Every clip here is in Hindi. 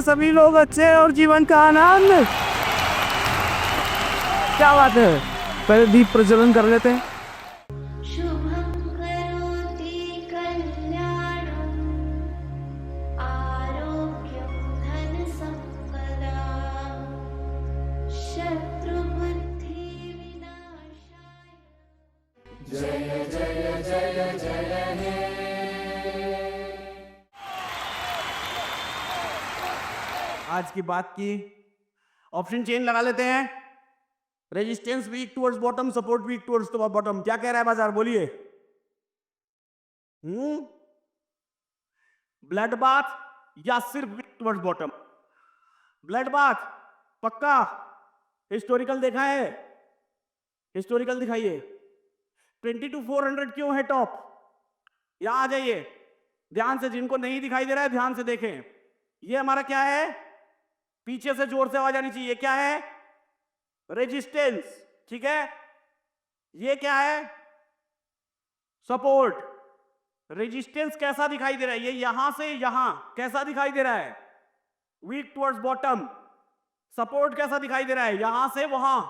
सभी लोग अच्छे और जीवन का आनंद। क्या बात है, पहले दीप प्रज्वलन कर लेते हैं। शुभं करोति कल्याणं आरोग्यं धनसम्पदा शत्रुबुद्धिविनाशाय। आज की बात की ऑप्शन चेन लगा लेते हैं। Resistance weak towards bottom, support weak towards bottom. क्या कह रहा है बाजार, बोलिए। ब्लड बाथ या सिर्फ weak towards bottom? Blood bath पक्का। हिस्टोरिकल देखा है? हिस्टोरिकल दिखाइए। 20 to 400 क्यों है टॉप? यहां आ जाइए ध्यान से, जिनको नहीं दिखाई दे रहा है ध्यान से देखें। ये हमारा क्या है? पीछे से जोर से आवाज आनी चाहिए। क्या है? रेजिस्टेंस, ठीक है। ये क्या है? सपोर्ट। रेजिस्टेंस कैसा दिखाई दे रहा है? ये यहां से यहां कैसा दिखाई दे रहा है? Week towards bottom. सपोर्ट कैसा दिखाई दे रहा है? यहां से वहां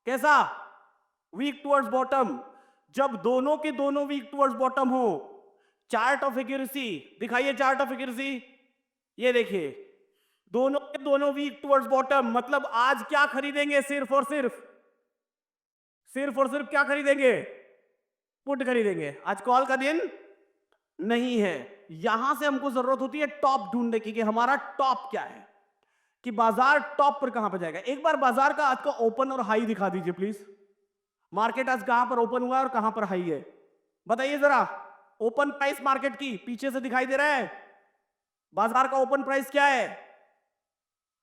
कैसा? Weak towards bottom. जब दोनों के दोनों वीक टुवर्ड्स बॉटम हो, चार्ट ऑफ एक्यूरेसी दिखाइए। चार्ट ऑफ एक्यूरेसी ये देखिए, दोनों के दोनों वीक टुवर्ड्स बॉटम। मतलब आज क्या खरीदेंगे? सिर्फ और सिर्फ क्या खरीदेंगे? पुट खरीदेंगे। आज कॉल का दिन नहीं है। यहां से हमको जरूरत होती है टॉप ढूंढने की, कि हमारा टॉप क्या है, कि बाजार टॉप पर कहां पर जाएगा। एक बार बाजार का आज का ओपन और हाई दिखा दीजिए प्लीज। मार्केट आज कहां पर ओपन हुआ और कहां पर हाई है, बताइए जरा। ओपन प्राइस मार्केट की पीछे से दिखाई दे रहा है। बाजार का ओपन प्राइस क्या है?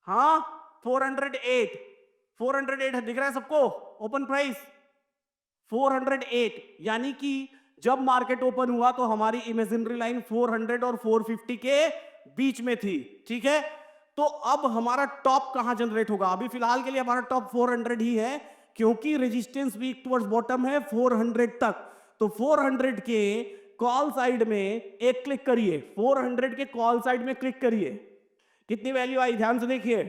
हाँ 408। 408 दिख रहा है सबको? Open price 408। यानी कि जब मार्केट ओपन हुआ तो हमारी इमेजिनरी लाइन 400 और 450 के बीच में थी, ठीक है। तो अब हमारा टॉप कहां जनरेट होगा? अभी फिलहाल के लिए हमारा टॉप 400 ही है, क्योंकि रेजिस्टेंस वीक टुवर्ड्स बॉटम है 400 तक। तो 400 के कॉल साइड में एक क्लिक करिए। 400 के कॉल साइड में क्लिक करिए। कितनी वैल्यू आई? ध्यान से देखिए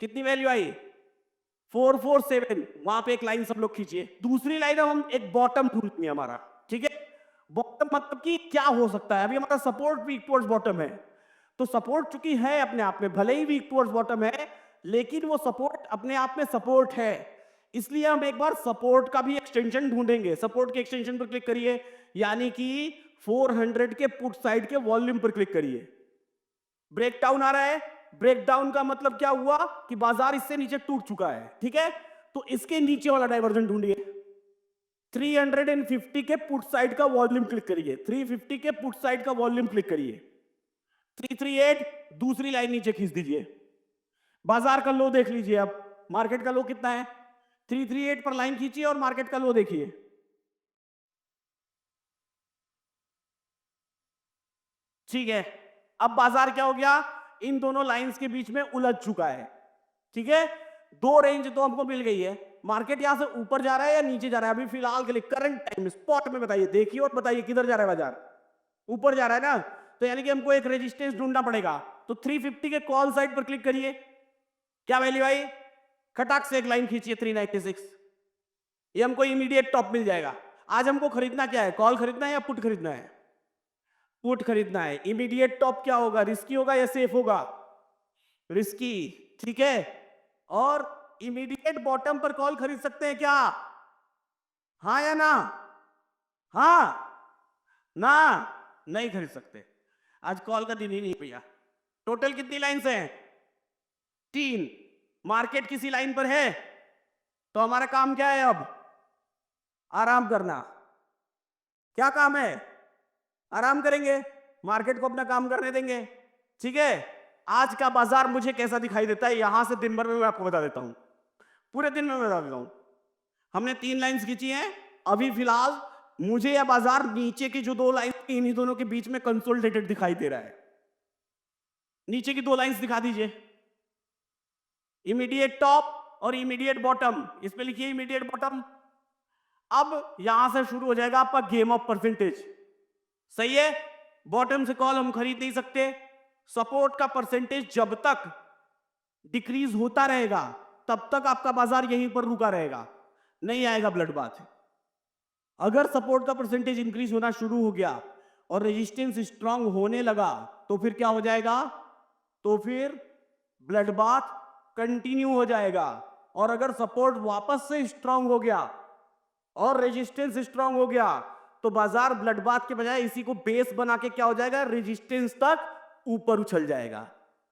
कितनी वैल्यू आई। 447। वहां पे एक लाइन सब लोग खींचिए। दूसरी लाइन हम एक बॉटम ढूंढेंगे हमारा, ठीक है। बॉटम मतलब कि क्या हो सकता है? अभी हमारा सपोर्ट वीक टुवर्ड्स बॉटम है, तो सपोर्ट चूंकि है अपने आप में, भले ही वीक टुवर्ड्स बॉटम है, लेकिन वो सपोर्ट अपने आप में सपोर्ट है। इसलिए हम एक बार सपोर्ट का भी एक्सटेंशन ढूंढेंगे। सपोर्ट के एक्सटेंशन पर क्लिक करिए, यानी कि 400 के पुट साइड के वॉल्यूम पर क्लिक करिए। ब्रेकडाउन आ रहा है। ब्रेकडाउन का मतलब क्या हुआ? कि बाजार इससे नीचे टूट चुका है, ठीक है। तो इसके नीचे वाला डाइवर्जन ढूंढिए। 350 के पुट साइड का वॉल्यूम क्लिक करिए। 350 के पुट साइड का वॉल्यूम क्लिक करिए। 338 दूसरी लाइन नीचे खींच दीजिए। बाजार का लो देख लीजिए। अब मार्केट का लो कितना है? 338 पर लाइन खींचिए और मार्केट का लो देखिए। ठीक है, अब बाजार क्या हो गया? इन दोनों लाइंस के बीच में उलझ चुका है, ठीक है। दो रेंज तो हमको मिल गई है। मार्केट यहां से ऊपर जा रहा है या नीचे जा रहा है? अभी फिलहाल के लिए करंट टाइम स्पॉट में बताइए, देखिए और बताइए किधर जा रहा है बाजार। ऊपर जा रहा है ना, तो यानी कि हमको एक रेजिस्टेंस ढूंढना पड़ेगा। तो 350 के कॉल साइड पर क्लिक करिए। क्या वैल्यू आई? खटाक से एक लाइन खींचिए 396। ये हमको इमीडिएट टॉप मिल जाएगा। आज हमको खरीदना क्या है? कॉल खरीदना है या पुट खरीदना है? पुट खरीदना है। इमीडिएट टॉप क्या होगा? रिस्की होगा या सेफ होगा? रिस्की, ठीक है। और इमीडिएट बॉटम पर कॉल खरीद सकते हैं क्या? हाँ या ना? हाँ ना? नहीं खरीद सकते। आज कॉल का दिन ही नहीं भैया। टोटल कितनी लाइन्स हैं? 3। मार्केट किसी लाइन पर है, तो हमारा काम क्या है? अब आराम करना। क्या काम है? आराम करेंगे, मार्केट को अपना काम करने देंगे, ठीक है। आज का बाजार मुझे कैसा दिखाई देता है, यहां से दिन भर में मैं आपको बता देता हूं। पूरे दिन में मैं बता देता हूं। हमने 3 लाइंस खींची हैं। अभी फिलहाल मुझे या बाजार नीचे की जो 2 लाइन, इन्हीं दोनों के बीच में कंसोलिडेटेड दिखाई दे रहा है। नीचे की 2 लाइंस दिखा दीजिए। इमीडिएट टॉप और इमीडिएट बॉटम। इस पे लिखिए इमीडिएट बॉटम। अब यहां से शुरू हो जाएगा आपका गेम ऑफ परसेंटेज। सही है। बॉटम से कॉल हम खरीद नहीं सकते, सपोर्ट का परसेंटेज जब तक डिक्रीज होता रहेगा तब तक आपका बाजार यहीं पर रुका रहेगा, नहीं आएगा ब्लड बाथ। अगर सपोर्ट का परसेंटेज इंक्रीज होना शुरू हो गया और रेजिस्टेंस स्ट्रांग होने लगा तो फिर क्या हो जाएगा? तो फिर ब्लड बाथ कंटिन्यू हो जाएगा। और अगर सपोर्ट वापस से स्ट्रांग हो गया और रेजिस्टेंस स्ट्रांग हो गया तो बाजार ब्लड बाथ के बजाय इसी को बेस बना के क्या हो जाएगा? रेजिस्टेंस तक ऊपर उछल जाएगा।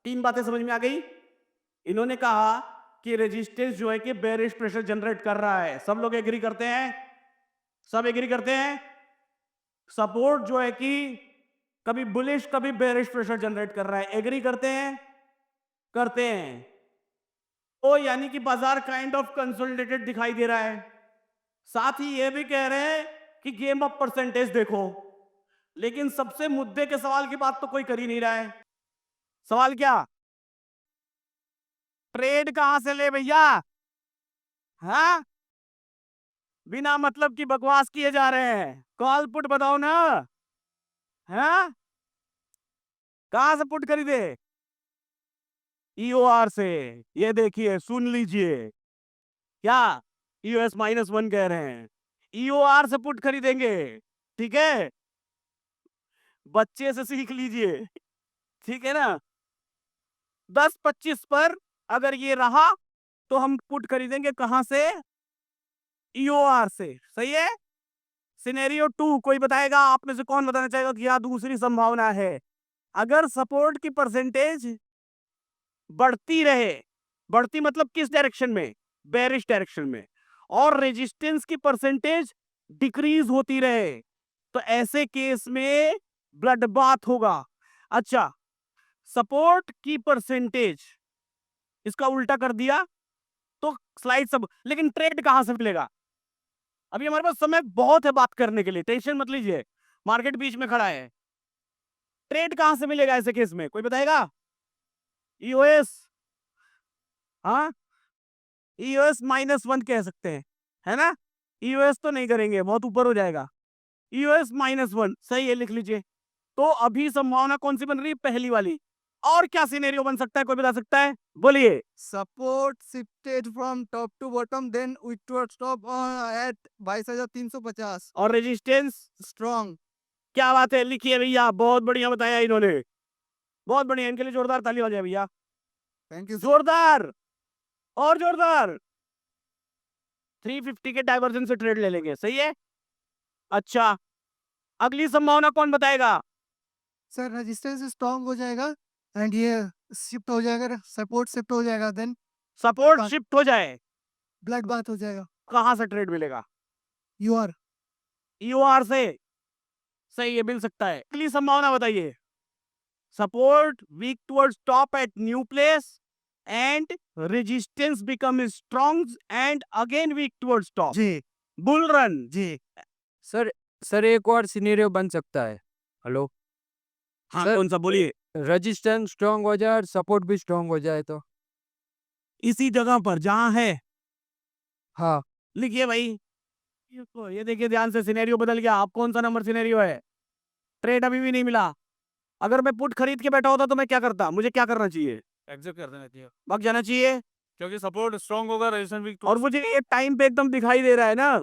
3 बातें समझ में आ गई? इन्होंने कहा कि रेजिस्टेंस जो है कि बेरिश प्रेशर जनरेट कर रहा है। सब लोग एग्री करते हैं? सब एग्री करते हैं? सपोर्ट जो है कि कभी बुलिश कभी बेरिश प्रेशर जनरेट कर रहा है। एग्री करते हैं? करते हैं। तो यानी कि बाजार काइंड ऑफ कंसोलिडेटेड दिखाई दे रहा है। साथ ही ये भी कह रहे हैं कि गेम ऑफ परसेंटेज देखो, लेकिन सबसे मुद्दे के सवाल की बात तो कोई कर ही नहीं रहा है। सवाल क्या? ट्रेड कहां से ले भैया? हाँ, बिना मतलब की बकवास किए जा रहे हैं। कॉल पुट बताओ ना। हाँ, कहां से पुट खरीदे? ईओआर से। ये देखिए, सुन लीजिए, क्या EOS-1 कह रहे हैं? ईओआर से पुट खरीदेंगे, ठीक है? बच्चे से सीख लीजिए, ठीक है ना? 10-25 पर अगर ये रहा तो हम पुट खरीदेंगे। कहां से? ईओआर से। सही है? सिनेरियो 2 कोई बताएगा? आप में से कौन बताना चाहेगा कि यह दूसरी संभावना है? अगर सपोर्ट की परसेंटेज बढ़ती रहे, बढ़ती मतलब किस डायरेक्शन में? बेरिश डायरेक्शन में, और रेजिस्टेंस की परसेंटेज डिक्रीज होती रहे, तो ऐसे केस में ब्लड बाथ होगा। अच्छा, सपोर्ट की परसेंटेज इसका उल्टा कर दिया तो स्लाइड सब, लेकिन ट्रेड कहां से मिलेगा? अभी हमारे पास समय बहुत है बात करने के लिए, टेंशन मत लीजिए। मार्केट बीच में खड़ा है, ट्रेड कहां से मिलेगा ऐसे केस में? कोई बताएगा? ईओएस, हाँ, EOS-1 कह सकते हैं, है ना? EOS तो नहीं करेंगे, बहुत ऊपर हो जाएगा। EOS-1 सही है, लिख लीजिए। तो अभी संभावना कौन सी बन रही है? पहली वाली। और क्या सिनेरियो बन सकता है? कोई बता सकता है? बोलिए। Support shifted from top to bottom, then withdrawal stop at 22,350. और रेजिस्टेंस? Strong. क्या बात है, लिखिए भैया, बहुत बढ़िया बताया इन्होंने, बहुत बढ़िया। इनके लिए जोरदार ताली हो जाए भैया, Thank you. जोरदार और जोरदार। 350 के डाइवर्जन से ट्रेड ले लेंगे, सही है? अच्छा, अगली संभावना कौन बताएगा? Sir, resistance strong हो जाएगा and ये शिफ्ट हो जाएगा, सपोर्ट शिफ्ट हो जाएगा, देन सपोर्ट हाँ। शिफ्ट हो जाए, ब्लड बाथ हो जाएगा। कहां से ट्रेड मिलेगा? यूआर ईओआर से। सही है, मिल सकता है। अगली संभावना बताइए। Support weak towards top at new place and resistance become strong and again weak towards top. जी बुल रन। जी सर एक और सिनेरियो बन सकता है। हेलो हाँ, सर, कौन सा? बोलिए। रेजिस्टेंस स्ट्रांग हो जाए और सपोर्ट भी स्ट्रांग हो जाए तो? इसी जगह पर जहां है, हाँ, लिखिए भाई। ये देखिए ध्यान से, सिनेरियो बदल गया। आप कौन सा नंबर सिनेरियो है? ट्रेड अभी भी नहीं मिला। अगर मैं पुट खरीद के बैठा होता तो मैं क्या करता? मुझे क्या करना चाहिए? एग्जिट कर देना चाहिए, भाग जाना चाहिए। क्योंकि सपोर्ट स्ट्रांग होगा, रेजिस्टेंस वीक और मुझे ये टाइम पे एकदम दिखाई दे रहा है ना,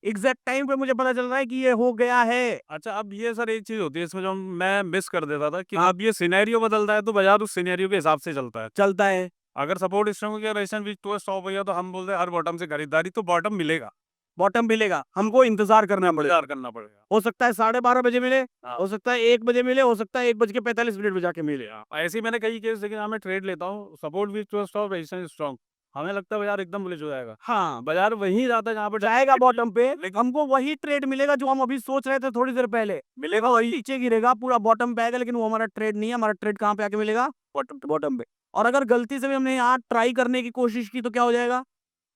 एग्जैक्ट टाइम पे मुझे पता चल रहा है कि ये हो गया है। अच्छा, अब ये सर एक चीज होती है इसमें जो मैं मिस कर देता था कि हाँ। अब ये सिनेरियो बदलता है तो बाजार उस सिनेरियो के हिसाब से चलता है। चलता है। अगर सपोर्ट स्ट्रांग हो गया, रेजिस्टेंस वीक टू स्टॉप हो गया, तो हम बोलते हैं हर बॉटम से खरीदारी, तो बॉटम मिलेगा, बॉटम मिलेगा, हमको इंतजार करना पड़ेगा। इंतजार करना पड़ेगा। हो सकता है 12:30 बजे मिले, हाँ। हो सकता है 1 बजे मिले, हो सकता है 1:45 पे जाके मिले। ऐसे ही मैंने कई केस देखे जहाँ मैं ट्रेड लेता हूँ, support weak to stop, resistance strong, हमें लगता है बाजार एकदम बुलिश हो जाएगा। हाँ, बाजार वहीं जाता है जहाँ पर जाएगा बॉटम पे, लेकिन हमको वही ट्रेड मिलेगा जो हम अभी सोच रहे थे थोड़ी देर पहले। मिलेगा वही, नीचे गिरेगा, पूरा बॉटम पे आएगा, लेकिन वो हमारा ट्रेड नहीं है। हमारा ट्रेड कहाँ पे आके मिलेगा? बॉटम पे। और अगर गलती से भी हमने यहाँ ट्राई करने की कोशिश की तो क्या हो जाएगा?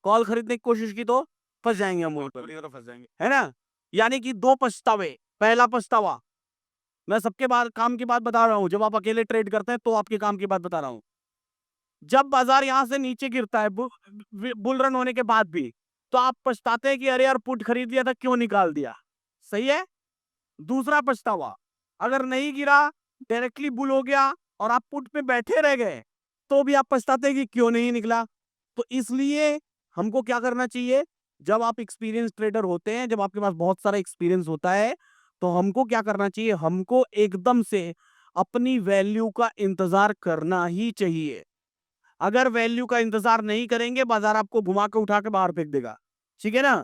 कॉल खरीदने की कोशिश की तो फंस जाएंगे हम वहीं पर, पूरी तरह फंस जाएंगे। है ना? यानी कि 2 पछतावे। पहला पछतावा, मैं सबके बाद काम की बात बता रहा हूँ, जब आप अकेले ट्रेड करते हैं तो आपके काम की बात बता रहा हूँ। जब बाजार यहां से नीचे गिरता है बुल रन होने के बाद भी, तो आप पछताते हैं कि अरे यार पुट खरीद लिया था, क्यों निकाल दिया। सही है? दूसरा पछतावा, अगर नहीं गिरा, डायरेक्टली बुल हो गया, और आप पुट पे बैठे रह गए तो भी आप पछताते हैं कि क्यों नहीं निकला। तो इसलिए हमको क्या करना चाहिए, जब आप एक्सपीरियंस ट्रेडर होते हैं, जब आपके पास बहुत सारा एक्सपीरियंस होता है, तो हमको क्या करना चाहिए, हमको एकदम से अपनी वैल्यू का इंतजार करना ही चाहिए। अगर वैल्यू का इंतजार नहीं करेंगे, बाजार आपको घुमा के उठा के बाहर फेंक देगा। ठीक है ना।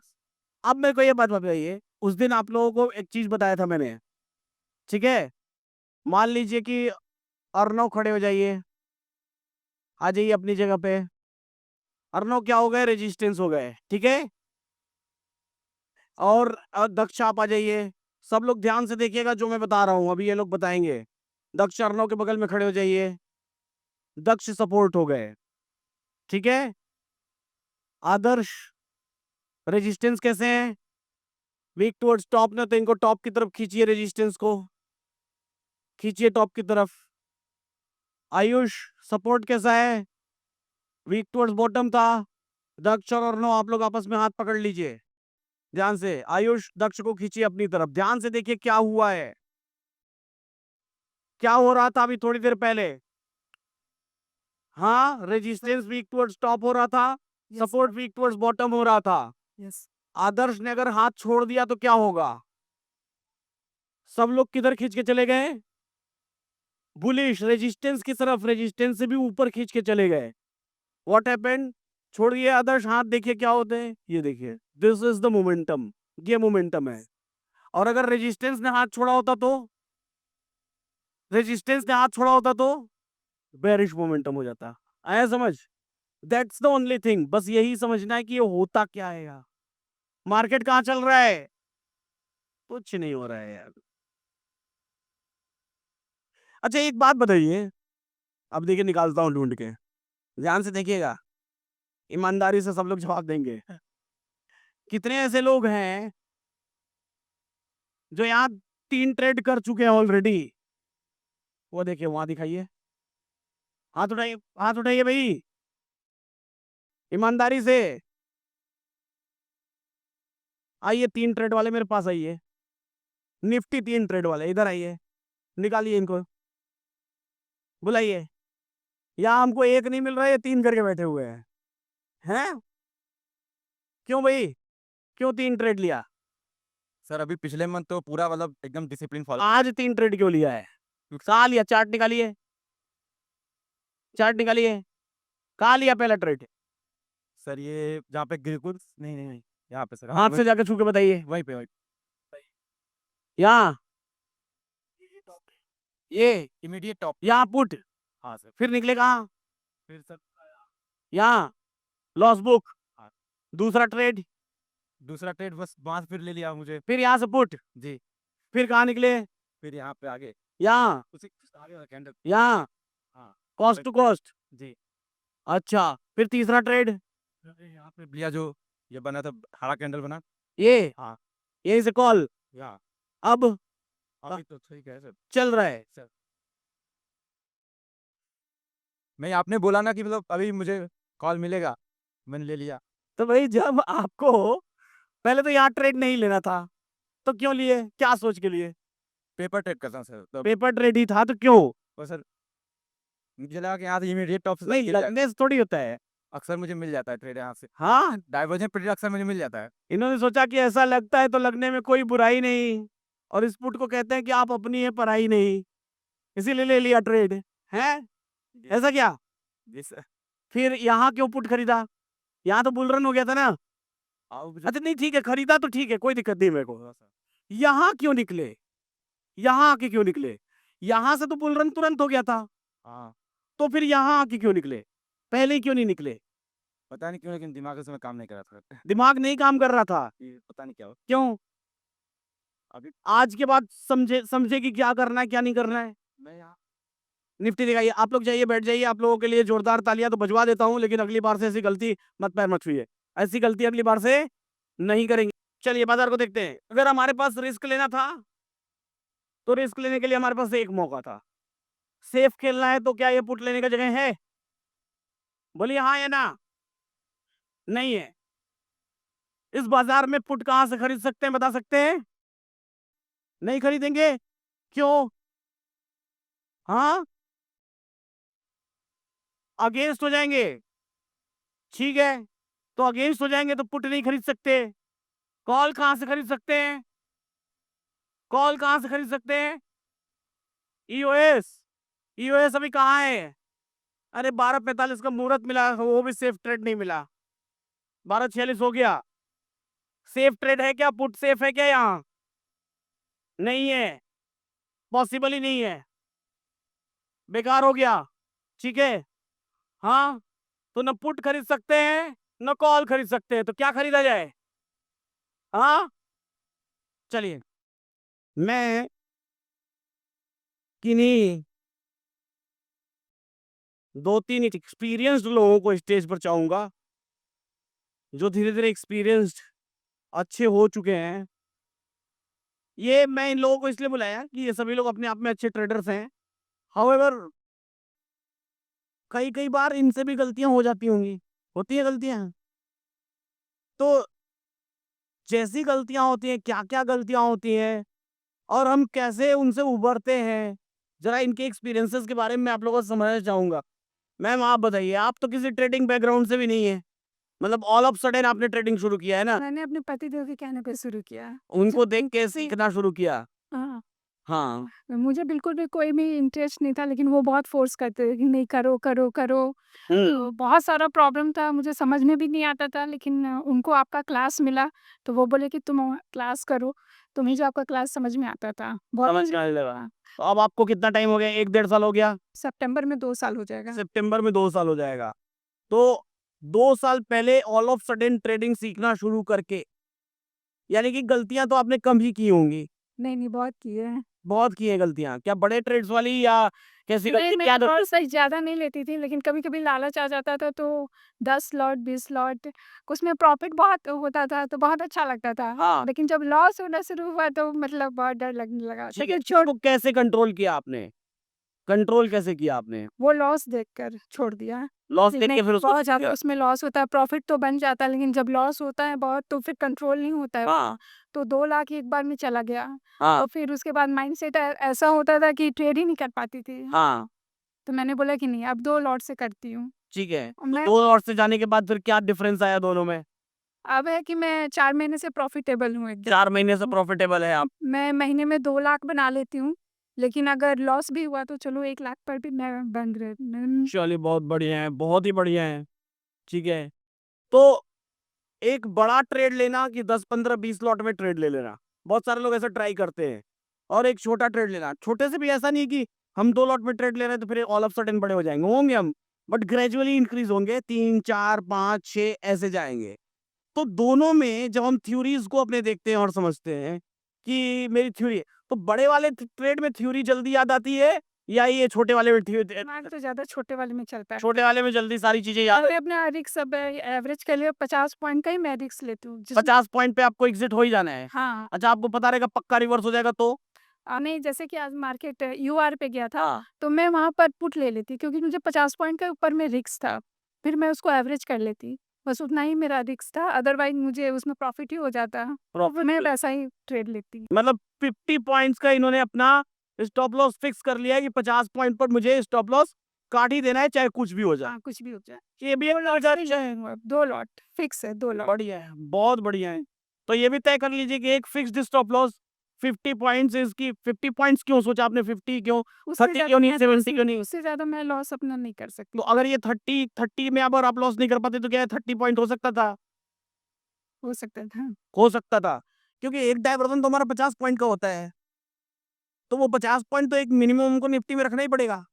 अब मेरे को ये बात बताइए, उस दिन आप लोगों को एक चीज बताया था मैंने, ठीक है, मान लीजिए कि अर्नव खड़े हो जाइए, आ जाइए अपनी जगह पे। अर्नव क्या हो गए, रेजिस्टेंस हो गए, ठीक है। और दक्ष आप आ जाइए। सब लोग ध्यान से देखिएगा जो मैं बता रहा हूं, अभी ये लोग बताएंगे। दक्ष अर्नव के बगल में खड़े हो जाइए। दक्ष सपोर्ट हो गए, ठीक है। आदर्श रेजिस्टेंस कैसे हैं, वीक टुवर्ड्स टॉप ने, तो इनको टॉप की तरफ खींचिए, रेजिस्टेंस को खींचिए टॉप की तरफ। आयुष सपोर्ट कैसा है, वीक टुवर्ड्स बॉटम था। दक्ष और अर्नव आप लोग आपस में हाथ पकड़ लीजिए ध्यान से। आयुष दक्ष को खींचिए अपनी तरफ, ध्यान से देखिए क्या हुआ है, क्या हो रहा था अभी थोड़ी देर पहले। हाँ, रेजिस्टेंस वीक टुवर्ड्स टॉप हो रहा था, सपोर्ट वीक टुवर्ड्स बॉटम हो रहा था। यस आदर्श ने अगर हाथ छोड़ दिया तो क्या होगा, सब लोग किधर खींच के चले गए, बुलिश रेजिस्टेंस की तरफ, रेजिस्टेंस से भी ऊपर खींच के चले गए। व्हाट हैपेंड, छोड़िए आदर्श हाथ, देखिए क्या होते हैं, ये देखिए, दिस इज द मोमेंटम, ये मोमेंटम है। और अगर रेजिस्टेंस ने हाथ छोड़ा होता तो, रेजिस्टेंस ने हाथ छोड़ा होता तो बेरिश मोमेंटम हो जाता। आया समझ, दैट्स द ओनली थिंग, बस यही समझना है कि ये होता क्या है यार। मार्केट कहां चल रहा है, कुछ नहीं हो रहा है यार। अच्छा एक बात बताइए, अब देखिए निकालता हूं ढूंढ के, ध्यान से देखिएगा, ईमानदारी से सब लोग जवाब देंगे। कितने ऐसे लोग हैं जो यहाँ 3 ट्रेड कर चुके हैं ऑलरेडी, वो देखिए वहां दिखाइए, हाथ उठाइए, हाथ उठाइए भाई ईमानदारी से। आइए 3 ट्रेड वाले मेरे पास आइए, निफ्टी 3 ट्रेड वाले इधर आइए, निकालिए इनको, बुलाइए। यहाँ हमको एक नहीं मिल रहा है, ये 3 करके बैठे हुए हैं। क्यों भाई, क्यों 3 ट्रेड लिया, सर अभी पिछले मंथ तो पूरा मतलब एकदम डिसिप्लिन फॉलो। आज 3 ट्रेड क्यों लिया है, कहाँ लिया, चार्ट निकालिए, चार्ट निकालिए, कहाँ लिया पहला ट्रेड, सर ये जहाँ पे गिरकुल नहीं नहीं नहीं यहाँ पे सर, हाथ से जाकर छू के बताइए, वहीं पे यहाँ ये इमीडिएट टॉप। यहाँ पुट, हाँ सर, फिर निकले कहाँ, फिर सर यहाँ लॉस बुक, हाँ। दूसरा ट्रेड, दूसरा ट्रेड बस वहां से फिर ले लिया मुझे फिर यहाँ से पुट, जी, फिर कहाँ निकले, फिर यहाँ पे आगे यहाँ, उसी आगे वाला कैंडल। यहाँ हाँ कॉस्ट टू कॉस्ट, जी, अच्छा फिर तीसरा ट्रेड, यहाँ पे लिया जो ये बना था हरा कैंडल बना। ये हाँ। यहीं से कॉल, यहाँ अब अभी तो ठीक है सर। चल रहा है। नहीं आपने बोला ना कि मतलब अभी मुझे कॉल मिलेगा, मैंने ले लिया। तो भाई जब आपको पहले तो यहाँ ट्रेड नहीं लेना था तो क्यों लिए, क्या सोच के लिए, पेपर ट्रेड करता हूँ सर, तो पेपर ट्रेड ही था तो क्यों, वो सर मुझे लगा कि यहाँ से इमीडिएट टॉप नहीं लगने से थोड़ी होता है। अक्सर मुझे मिल जाता है ट्रेड यहाँ से, हाँ, डाइवर्जेंट ट्रेड अक्सर मुझे मिल जाता है। इन्होंने सोचा कि ऐसा लगता है तो लगने में कोई बुराई नहीं, और इस पुट को कहते हैं कि आप अपनी है पराई नहीं, इसीलिए ले लिया ट्रेड है, ऐसा क्या। जी सर। फिर यहाँ क्यों पुट खरीदा, यहाँ तो बुल रन हो गया था ना। अच्छा नहीं ठीक है, खरीदा तो ठीक है, कोई दिक्कत नहीं मेरे को। यहाँ क्यों निकले, यहाँ आके क्यों निकले, यहाँ से तो बुल रन तुरंत हो गया था, हाँ तो फिर यहाँ आके क्यों निकले, पहले ही क्यों नहीं निकले, पता नहीं क्यों लेकिन दिमाग उस समय काम नहीं कर रहा था। दिमाग नहीं काम कर रहा था, ये पता नहीं क्या हो। क्यों, अभी आज के बाद समझे कि क्या करना है क्या नहीं करना है। मैं यहाँ निफ्टी दिखाइए, आप लोग जाइए बैठ जाइए, आप लोगों के लिए जोरदार तालियां तो बजवा देता हूं, लेकिन अगली बार से ऐसी गलती मत पैर मत छुइए, ऐसी गलती अगली बार से नहीं करेंगे। चलिए बाजार को देखते हैं। अगर हमारे पास रिस्क लेना था तो रिस्क लेने के लिए हमारे पास एक मौका था, सेफ खेलना है तो क्या ये पुट लेने का जगह है, बोलिए हाँ या ना, नहीं है। इस बाजार में पुट कहां से खरीद सकते हैं, बता सकते हैं, नहीं खरीदेंगे, क्यों, हाँ अगेंस्ट हो जाएंगे, ठीक है, तो अगेंस्ट हो जाएंगे तो पुट नहीं खरीद सकते। कॉल कहां से खरीद सकते हैं? कॉल कहां से खरीद सकते हैं? ईओएस। ईओएस अभी कहाँ है? अरे 12:45 का मुहूर्त मिला, वो भी सेफ ट्रेड नहीं मिला। 12:46 हो गया। सेफ ट्रेड है क्या? पुट सेफ है क्या? यहाँ नहीं है, पॉसिबल ही नहीं है, बेकार हो गया, ठीक है। हाँ, तो न पुट खरीद सकते हैं न कॉल खरीद सकते हैं, तो क्या खरीदा जाए? हाँ, चलिए मैं किन्हीं 2-3 एक्सपीरियंस्ड लोगों को स्टेज पर चाहूंगा, जो धीरे धीरे एक्सपीरियंस्ड अच्छे हो चुके हैं। ये मैं इन लोगों को इसलिए बुलाया कि ये सभी लोग अपने आप में अच्छे ट्रेडर्स हैं। हाउएवर कई कई बार इनसे भी गलतियां हो जाती होंगी, होती है गलतियां। तो जैसी गलतियां होती हैं, क्या क्या गलतियां होती हैं और हम कैसे उनसे उभरते हैं, जरा इनके एक्सपीरियंसेस के बारे में मैं आप लोगों से समझना चाहूंगा। मैम आप बताइए, आप तो किसी ट्रेडिंग बैकग्राउंड से भी नहीं है, मतलब ऑल ऑफ सडन आपने ट्रेडिंग शुरू किया है ना? मैंने अपने पति देव के कहने पे शुरू किया। उनको देख के सीखना शुरू किया? हाँ, हाँ, मुझे बिल्कुल भी कोई भी इंटरेस्ट नहीं था, लेकिन वो बहुत फोर्स करते थे कि नहीं करो, करो, करो। तो बहुत सारा प्रॉब्लम था, मुझे समझ में भी नहीं आता था, लेकिन उनको आपका क्लास मिला, तो वो बोले कि तुम क्लास करो, तो मुझे आपका क्लास समझ में आता था। बहुत समझ में आने लगा। तो अब आपको कितना टाइम हो गया? 1-1.5 साल हो गया? सितंबर में 2 साल हो जाएगा। सितंबर में 2 साल हो जाएगा। तो 2 साल पहले ऑल ऑफ सडन ट्रेडिंग सीखना शुरू करके, यानी कि गलतियां तो आपने कम ही की होंगी। नहीं, नहीं, बहुत किए हैं। बहुत की है गलतियां। क्या बड़े ट्रेड्स वाली या कैसी नहीं, गलती? मैं क्या और सही ज़्यादा नहीं लेती थी, लेकिन कभी-कभी लालच आ जाता था, तो 10 लॉट, 20 लॉट, उसमें प्रॉफिट बहुत होता था, तो बहुत अच्छा लगता था। हाँ, लेकिन जब लॉस होना शुरू हुआ, तो मतलब बहुत डर लगने लगा। ठीक है, इसको कैसे कंट्रोल किया आपने? कंट्रोल कैसे किया आपने? वो लॉस देखकर छोड़ दिया। लॉस देख नहीं, के फिर उसको बहुत ज़्यादा उसमें लॉस होता है, प्रॉफिट तो बन जाता है, लेकिन जब लॉस होता है बहुत, तो फिर कंट्रोल नहीं होता है। हाँ, तो 2 लाख एक बार में चला गया, हाँ, और फिर उसके बाद माइंडसेट ऐसा होता था कि ट्रेड ही नहीं कर पाती थी। हाँ, तो मैंने बोला कि नहीं, अब 2 लॉट से करती हूँ। ठीक है। और मैं 2 और से जाने के बाद फिर क्या डिफरेंस आया दोनों में? अब है कि मैं 4 महीने से प्रॉफिटेबल हूँ एकदम। 4 महीने से प्रॉफिटेबल है आप? मैं महीने में 2 लाख बना लेती हूँ, लेकिन अगर लॉस भी हुआ तो चलो 1 लाख पर भी मैं बन रही चलिए बहुत बढ़िया है, बहुत ही बढ़िया है, ठीक है। तो एक बड़ा ट्रेड लेना कि 10, 15, 20 लॉट में ट्रेड ले लेना, बहुत सारे लोग ऐसा ट्राई करते हैं। और एक छोटा ट्रेड लेना, छोटे से भी ऐसा नहीं कि हम 2 लॉट में ट्रेड ले रहे हैं तो फिर ऑल ऑफ सडन बड़े हो जाएंगे, होंगे हम, बट ग्रेजुअली इंक्रीज होंगे, 3, 4, 5, 6 ऐसे जाएंगे। तो दोनों में जब हम थ्योरीज को अपने देखते हैं और समझते हैं कि मेरी थ्योरी है, तो बड़े वाले ट्रेड में थ्योरी जल्दी याद आती है या ये छोटे वाले में दिमाग तो ज़्यादा छोटे वाले में चलता है। छोटे वाले में जल्दी सारी चीजें याद? मैं अपना रिस्क सब एवरेज के लिए 50 पॉइंट का ही मैं रिस्क लेती हूँ। 50 पॉइंट पे आपको एग्जिट हो ही जाना है? हाँ। अच्छा, आपको पता रहेगा पक्का रिवर्स हो जाएगा तो? नहीं, जैसे कि आज मार्केट यूआर पे गया था, हाँ, तो मैं वहाँ पर पुट ले लेती, क्योंकि मुझे 50 पॉइंट के ऊपर में रिस्क था। फिर मैं उसको एवरेज कर लेती, बस उतना ही मेरा रिस्क था, अदरवाइज मुझे उसमें प्रॉफिट ही हो जाता। प्रॉफिट मैं वैसा ही ट्रेड लेती। मतलब 50 पॉइंट्स का इन्होंने अपना स्टॉप लॉस फिक्स कर लिया है कि 50 पॉइंट पर मुझे स्टॉप लॉस काट ही देना है, चाहे कुछ भी हो जाए। हाँ, कुछ भी हो जाए। ये भी है, 2 लॉट फिक्स है, 2 लॉट। बढ़िया है, बहुत बढ़िया है। तो ये भी तय कर लीजिए कि एक फिक्स्ड स्टॉप लॉस 50 पॉइंट्स इसकी। 50 पॉइंट्स क्यों सोचा आपने? 50 क्यों? उससे 30 क्यों नहीं? 70 क्यों नहीं? उससे ज़्यादा मैं लॉस अपना नहीं कर सकती। तो अगर ये 30 में अगर आप लॉस नहीं कर पाते तो क्या है, 30 पॉइंट हो सकता था? हो सकता था। हो सकता था, क्योंकि एक डायवर्जन तो हमारा 50 पॉइंट का होता है, तो वो 50 पॉइंट तो एक मिनिमम हमको निफ्टी में रखना ही पड़ेगा।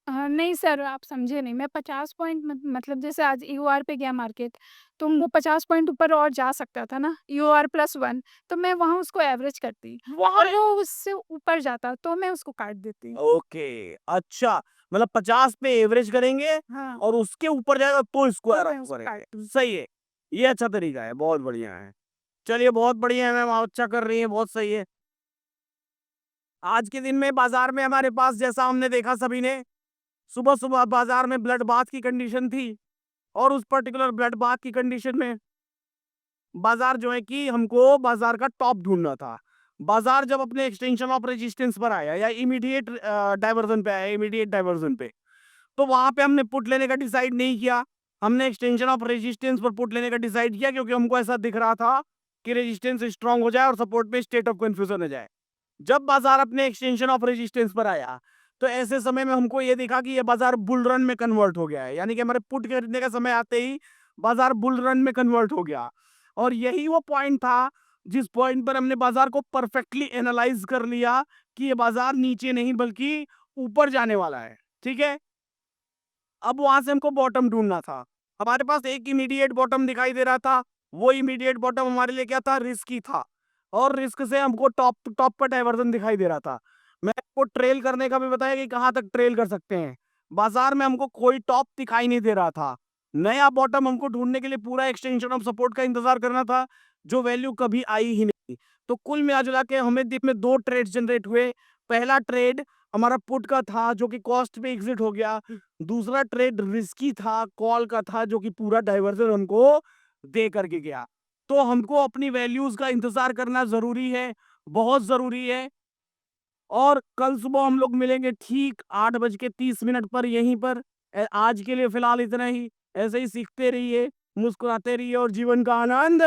नहीं सर, आप समझे नहीं। मैं 50 पॉइंट मतलब जैसे आज यूआर पे गया मार्केट, तो वो 50 पॉइंट ऊपर और जा सकता था ना, यूआर +1, तो मैं वहाँ उसको एवरेज करती, और वो उससे ऊपर जाता तो मैं उसको काट देती। ओके, अच्छा, मतलब 50 पे एवरेज करेंगे हाँ, और उसके ऊपर जाएगा तो इसको तो मैं आराम उसको करेंगे। काट सही है, ये अच्छा तरीका है, बहुत बढ़िया है। चलिए बहुत बढ़िया है मैम, आप अच्छा कर रही हैं, बहुत सही है। आज के दिन में बाजार में हमारे पास, जैसा हमने देखा सभी ने, सुबह सुबह बाजार में ब्लड बाथ की कंडीशन थी, और उस पर्टिकुलर ब्लड बाथ की कंडीशन में बाजार जो है कि हमको बाजार का टॉप ढूंढना था। बाजार जब अपने एक्सटेंशन ऑफ रेजिस्टेंस पर आया या इमीडिएट डाइवर्जन पे आया, इमीडिएट डाइवर्जन पे, तो वहां पे हमने पुट लेने का डिसाइड नहीं किया, हमने एक्सटेंशन ऑफ रेजिस्टेंस पर पुट लेने का डिसाइड किया, क्योंकि हमको ऐसा दिख रहा था कि रेजिस्टेंस स्ट्रांग हो जाए और सपोर्ट पे स्टेट ऑफ कंफ्यूजन हो जाए। जब बाजार अपने एक्सटेंशन ऑफ रेजिस्टेंस पर आया तो ऐसे समय में हमको ये दिखा कि ये बाजार बुल रन में कन्वर्ट हो गया है, यानी कि हमारे पुट खरीदने का समय आते ही बाजार बुल रन में कन्वर्ट हो गया। और यही वो पॉइंट था जिस पॉइंट पर हमने बाजार को परफेक्टली एनालाइज कर लिया कि ये बाजार नीचे नहीं बल्कि ऊपर जाने वाला है। ठीक है, अब वहां से हमको बॉटम ढूंढना था। हमारे पास एक इमीडिएट बॉटम दिखाई दे रहा था, वो इमीडिएट बॉटम हमारे लिए क्या था, रिस्की था, और रिस्क से हमको टॉप पर डाइवर्जन दिखाई दे रहा था। मैं आपको ट्रेल करने का भी बताया कि कहां तक ट्रेल कर सकते हैं। बाजार में हमको कोई टॉप दिखाई नहीं दे रहा था, नया बॉटम हमको ढूंढने के लिए पूरा एक्सटेंशन ऑफ सपोर्ट का इंतजार करना था, जो वैल्यू कभी आई ही नहीं। तो कुल मिला के हमें दिन में 2 ट्रेड जनरेट हुए। पहला ट्रेड हमारा पुट का था जो कि कॉस्ट पे एग्जिट हो गया, दूसरा ट्रेड रिस्की था, कॉल का था, जो कि पूरा डाइवर्जन हमको दे करके गया। तो हमको अपनी वैल्यूज का इंतजार करना जरूरी है, बहुत जरूरी है। और कल सुबह हम लोग मिलेंगे ठीक 8:30 पर यहीं पर। आज के लिए फिलहाल इतना ही। ऐसे ही सीखते रहिए, मुस्कुराते रहिए और जीवन का आनंद